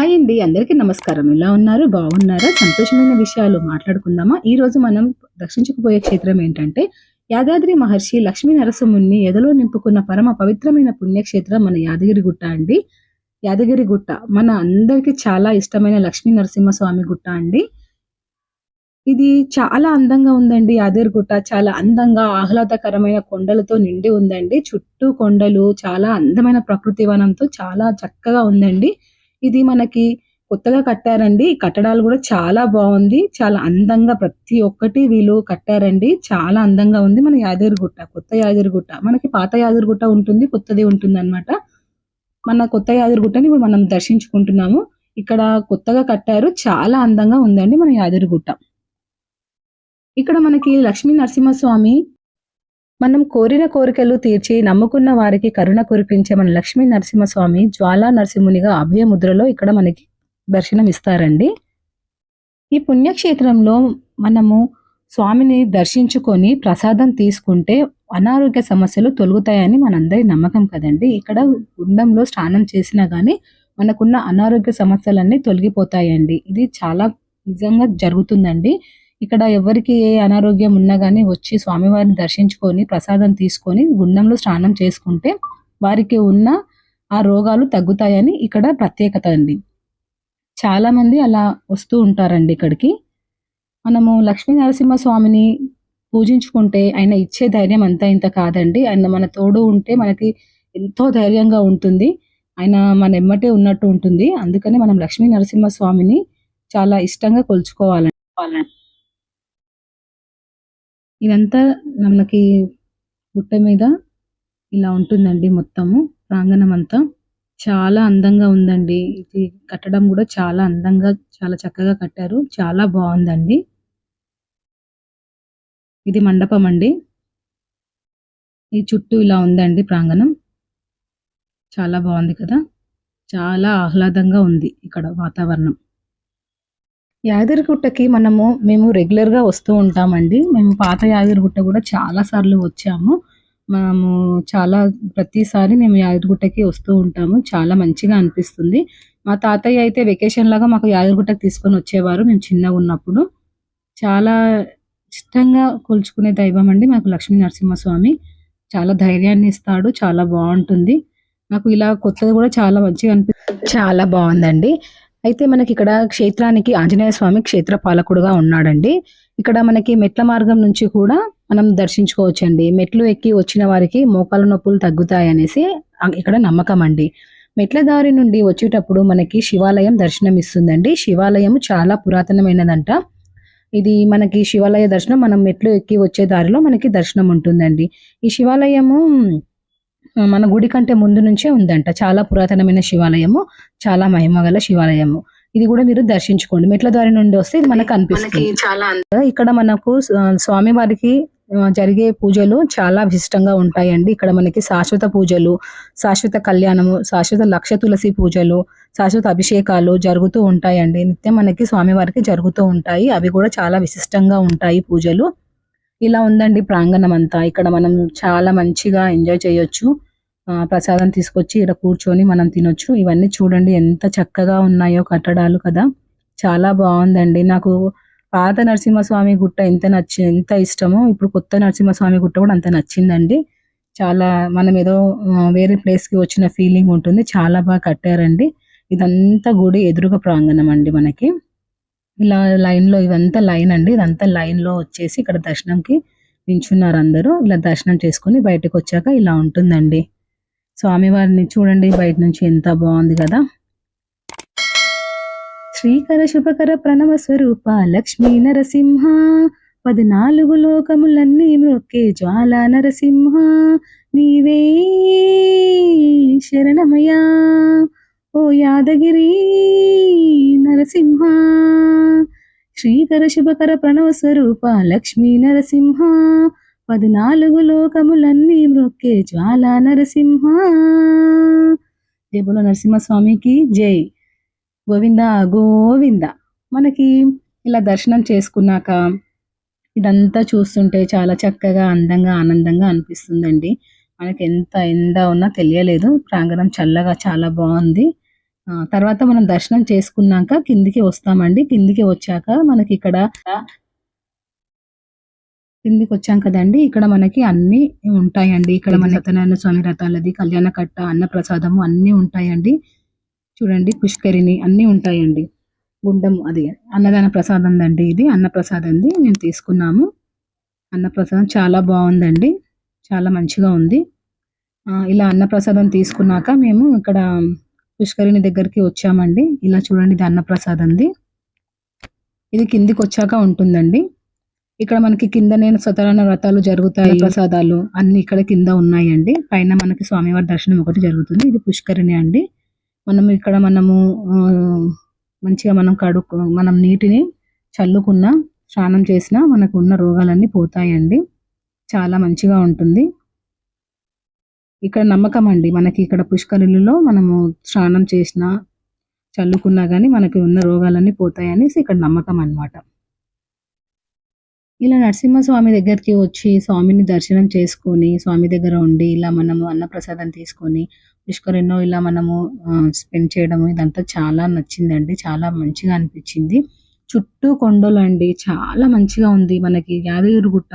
Hi అండి, అందరికీ నమస్కారం. ఎలా ఉన్నారు? బాగున్నారా? సంతోషమైన విషయాలు మాట్లాడుకుందామా? ఈ రోజు మనం దర్శించుకుపోయే క్షేత్రం ఏంటంటే యాదాద్రి మహర్షి లక్ష్మీ నరసింహుణ్ణి ఎదలో నింపుకున్న పరమ పవిత్రమైన పుణ్యక్షేత్రం మన యాదగిరిగుట్ట అండి. యాదగిరిగుట్ట మన అందరికీ చాలా ఇష్టమైన లక్ష్మీ నరసింహస్వామి గుట్ట అండి. ఇది చాలా అందంగా ఉందండి. యాదగిరిగుట్ట చాలా అందంగా ఆహ్లాదకరమైన కొండలతో నిండి ఉందండి. చుట్టూ కొండలు, చాలా అందమైన ప్రకృతి వనంతో చాలా చక్కగా ఉందండి. ఇది మనకి కొత్తగా కట్టారండి. ఈ కట్టడాలు కూడా చాలా బాగుంది. చాలా అందంగా ప్రతి ఒక్కటి వీళ్ళు కట్టారండి. చాలా అందంగా ఉంది మన యాదగిరిగుట్ట. కొత్త యాదగిరిగుట్ట. మనకి పాత యాదగిరిగుట్ట ఉంటుంది, కొత్తది ఉంటుందన్నమాట. మన కొత్త యాదగిరిగుట్టని ఇప్పుడు మనం దర్శించుకుంటున్నాము. ఇక్కడ కొత్తగా కట్టారు. చాలా అందంగా ఉందండి మన యాదగిరిగుట్ట. ఇక్కడ మనకి లక్ష్మీ నరసింహస్వామి మనం కోరిన కోరికలు తీర్చి నమ్ముకున్న వారికి కరుణ కురిపించే మన లక్ష్మీ నరసింహస్వామి జ్వాలా నరసింహునిగా అభయముద్రలో ఇక్కడ మనకి దర్శనం ఇస్తారండి. ఈ పుణ్యక్షేత్రంలో మనము స్వామిని దర్శించుకొని ప్రసాదం తీసుకుంటే అనారోగ్య సమస్యలు తొలగుతాయని మనందరి నమ్మకం కదండి. ఇక్కడ గుండంలో స్నానం చేసినా గానీ మనకున్న అనారోగ్య సమస్యలన్నీ తొలగిపోతాయండి. ఇది చాలా నిజంగా జరుగుతుందండి. ఇక్కడ ఎవరికి ఏ అనారోగ్యం ఉన్నా గానీ వచ్చి స్వామివారిని దర్శించుకొని ప్రసాదం తీసుకొని గుండంలో స్నానం చేసుకుంటే వారికి ఉన్న ఆ రోగాలు తగ్గుతాయని ఇక్కడ ప్రత్యేకత అండి. చాలా మంది అలా వస్తూ ఉంటారండి ఇక్కడికి. మనము లక్ష్మీ నరసింహస్వామిని పూజించుకుంటే ఆయన ఇచ్చే ధైర్యం అంతా ఇంత కాదండి. ఆయన మన తోడు ఉంటే మనకి ఎంతో ధైర్యంగా ఉంటుంది. ఆయన మన ఎమ్మటే ఉన్నట్టు ఉంటుంది. అందుకని మనం లక్ష్మీ నరసింహస్వామిని చాలా ఇష్టంగా కొలుచుకోవాలండి. ఇదంతా మనకి గుట్ట మీద ఇలా ఉంటుందండి. మొత్తము ప్రాంగణం అంతా చాలా అందంగా ఉందండి. ఇది కట్టడం కూడా చాలా అందంగా చాలా చక్కగా కట్టారు. చాలా బాగుందండి. ఇది మండపం అండి. ఈ చుట్టూ ఇలా ఉందండి ప్రాంగణం. చాలా బాగుంది కదా. చాలా ఆహ్లాదంగా ఉంది ఇక్కడ వాతావరణం. యాదగిరిగుట్టకి మేము రెగ్యులర్గా వస్తూ ఉంటామండి. మేము పాత యాదగిరిగుట్ట కూడా చాలా సార్లు వచ్చాము. మనము ప్రతిసారి మేము యాదగిరిగుట్టకి వస్తూ ఉంటాము. చాలా మంచిగా అనిపిస్తుంది. మా తాతయ్య అయితే వెకేషన్ లాగా మాకు యాదగిరిగుట్టకి తీసుకొని వచ్చేవారు మేము చిన్నగా ఉన్నప్పుడు. చాలా ఇష్టంగా కొలుచుకునే దైవం అండి మాకు లక్ష్మీ నరసింహస్వామి. చాలా ధైర్యాన్ని ఇస్తాడు. చాలా బాగుంటుంది. నాకు ఇలా కొత్తది కూడా చాలా మంచిగా చాలా బాగుందండి. అయితే మనకి ఇక్కడ క్షేత్రానికి ఆంజనేయ స్వామి క్షేత్ర పాలకుడుగా ఉన్నాడండి. ఇక్కడ మనకి మెట్ల మార్గం నుంచి కూడా మనం దర్శించుకోవచ్చండి. మెట్లు ఎక్కి వచ్చిన వారికి మోకాళ్ళ నొప్పులు తగ్గుతాయనేసి ఇక్కడ నమ్మకం అండి. మెట్ల దారి నుండి వచ్చేటప్పుడు మనకి శివాలయం దర్శనం ఇస్తుందండి. శివాలయం చాలా పురాతనమైనదంట. ఇది మనకి శివాలయ దర్శనం మనం మెట్లు ఎక్కి వచ్చే దారిలో మనకి దర్శనం ఉంటుందండి. ఈ శివాలయము మన గుడి కంటే ముందు నుంచే ఉందంట. చాలా పురాతనమైన శివాలయము, చాలా మహిమగల శివాలయము. ఇది కూడా మీరు దర్శించుకోండి. మెట్ల దారి నుండి వస్తే ఇది మనకు అనిపిస్తుంది. ఇక్కడ మనకు స్వామివారికి జరిగే పూజలు చాలా విశిష్టంగా ఉంటాయండి. ఇక్కడ మనకి శాశ్వత పూజలు, శాశ్వత కళ్యాణము, శాశ్వత లక్ష తులసి పూజలు, శాశ్వత అభిషేకాలు జరుగుతూ ఉంటాయండి. నిత్యం మనకి స్వామివారికి జరుగుతూ ఉంటాయి. అవి కూడా చాలా విశిష్టంగా ఉంటాయి పూజలు. ఇలా ఉందండి ప్రాంగణం అంతా. ఇక్కడ మనం చాలా మంచిగా ఎంజాయ్ చేయొచ్చు. ప్రసాదం తీసుకొచ్చి ఇక్కడ కూర్చొని మనం తినొచ్చు. ఇవన్నీ చూడండి ఎంత చక్కగా ఉన్నాయో కట్టడాలు కదా. చాలా బాగుందండి. నాకు పాత నరసింహస్వామి గుట్ట ఎంత ఇష్టమో ఇప్పుడు కొత్త నరసింహస్వామి గుట్ట కూడా అంత నచ్చిందండి. చాలా మనం ఏదో వేరే ప్లేస్కి వచ్చిన ఫీలింగ్ ఉంటుంది. చాలా బాగా కట్టారండి. ఇదంతా గుడి ఎదురుగా ప్రాంగణం అండి మనకి. ఇలా లైన్లో ఇదంతా లైన్ అండి. ఇదంతా లైన్లో వచ్చేసి ఇక్కడ దర్శనంకి నించున్నారు అందరూ. ఇలా దర్శనం చేసుకొని బయటకు వచ్చాక ఇలా ఉంటుందండి. స్వామివారిని చూడండి బయట నుంచి ఎంత బాగుంది కదా. శ్రీకర శుభకర ప్రణవ స్వరూప లక్ష్మీ నరసింహ, 14 లోకములన్నీ మ్రొక్కే జ్వాలా నరసింహ, నీవే శరణమయా ఓ యాదగిరి నరసింహ. శ్రీకర శుభకర ప్రణవ స్వరూప లక్ష్మీ నరసింహ, 14 లోకములన్నీ మ్రొక్కే జ్వాలా నరసింహ. జై బోలో నరసింహస్వామికి జై. గోవింద గోవింద. మనకి ఇలా దర్శనం చేసుకున్నాక ఇదంతా చూస్తుంటే చాలా చక్కగా అందంగా ఆనందంగా అనిపిస్తుందండి. మనకి ఎంత ఎండ ఉన్నా తెలియలేదు. ప్రాంగణం చల్లగా చాలా బాగుంది. తర్వాత మనం దర్శనం చేసుకున్నాక కిందికి వస్తామండి. కిందికి వచ్చాక మనకి ఇక్కడ కిందికొచ్చాం కదండీ! ఇక్కడ మనకి అన్నీ ఉంటాయండి. ఇక్కడ మన సత్యనారాయణ స్వామి రథాలది, కళ్యాణ కట్ట, అన్నప్రసాదము అన్నీ ఉంటాయండి. చూడండి పుష్కరిణి అన్నీ ఉంటాయండి. గుండం అది అన్నదాన ప్రసాదందండి ఇది. అన్నప్రసాదంది మేము తీసుకున్నాము. అన్నప్రసాదం చాలా బావుందండి. చాలా మంచిగా ఉంది. ఇలా అన్నప్రసాదం తీసుకున్నాక మేము ఇక్కడ పుష్కరిణి దగ్గరికి వచ్చామండి. ఇలా చూడండి ఇది అన్నప్రసాదంది. ఇది కిందికొచ్చాక ఉంటుందండి. ఇక్కడ మనకి కిందనే సత్యనారాయణ వ్రతాలు జరుగుతాయి. ప్రసాదాలు అన్ని ఇక్కడ కింద ఉన్నాయండి. పైన మనకి స్వామివారి దర్శనం ఒకటి జరుగుతుంది. ఇది పుష్కరిణి అండి. మనము మంచిగా మనం నీటిని చల్లుకున్న, స్నానం చేసినా మనకు ఉన్న రోగాలన్నీ పోతాయండి. చాలా మంచిగా ఉంటుంది. ఇక్కడ నమ్మకం అండి. మనకి ఇక్కడ పుష్కరిణిలో మనము స్నానం చేసినా, చల్లుకున్నా గానీ మనకి ఉన్న రోగాలన్నీ పోతాయనేసి ఇక్కడ నమ్మకం అన్నమాట. ఇలా నరసింహస్వామి దగ్గరికి వచ్చి స్వామిని దర్శనం చేసుకొని, స్వామి దగ్గర ఉండి ఇలా మనము అన్నప్రసాదం తీసుకొని, పుష్కరిణిలో ఇలా మనము స్పెండ్ చేయడము ఇదంతా చాలా నచ్చిందండి. చాలా మంచిగా అనిపించింది. చుట్టూ కొండలండి. చాలా మంచిగా ఉంది. మనకి యాదగిరిగుట్ట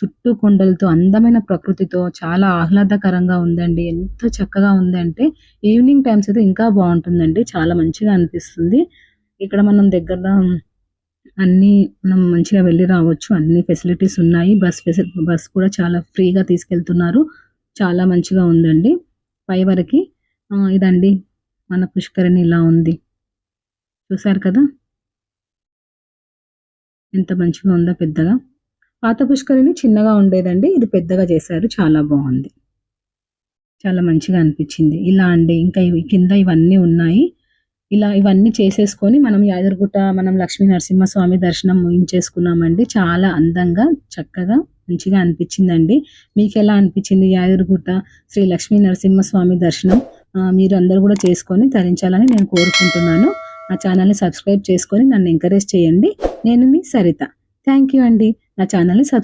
చుట్టూ కొండలతో అందమైన ప్రకృతితో చాలా ఆహ్లాదకరంగా ఉందండి. ఎంత చక్కగా ఉందంటే ఈవినింగ్ టైమ్స్ అయితే ఇంకా బావుంటుందండి. చాలా మంచిగా అనిపిస్తుంది. ఇక్కడ మనం దగ్గరలో అన్నీ మనం మంచిగా వెళ్లి రావచ్చు. అన్ని ఫెసిలిటీస్ ఉన్నాయి. బస్ కూడా చాలా ఫ్రీగా తీసుకెళ్తున్నారు. చాలా మంచిగా ఉందండి. పై వరకి ఇదండి మన పుష్కరిణి ఇలా ఉంది. చూసారు కదా! ఎంత మంచిగా ఉందో పెద్దగా. పాత పుష్కరిణి చిన్నగా ఉండేదండి. ఇది పెద్దగా చేశారు. చాలా బావుంది. చాలా మంచిగా అనిపించింది. ఇలా అండి ఇంకా కింద ఇవన్నీ ఉన్నాయి. ఇలా ఇవన్నీ చేసేసుకొని మనం యాదగిరిగుట్ట మనం లక్ష్మీ నరసింహస్వామి దర్శనం ముగించేసుకున్నామండి. చాలా అందంగా, చక్కగా, మంచిగా అనిపించిందండి. మీకెలా అనిపించింది యాదగిరిగుట్ట శ్రీ లక్ష్మీ నరసింహస్వామి దర్శనం? మీరు అందరూ కూడా చేసుకొని తరించాలని నేను కోరుకుంటున్నాను. నా ఛానల్‌ని సబ్స్క్రైబ్ చేసుకొని నన్ను ఎంకరేజ్ చేయండి. నేను మీ సరిత. థ్యాంక్ యూ అండి. నా ఛానల్‌ని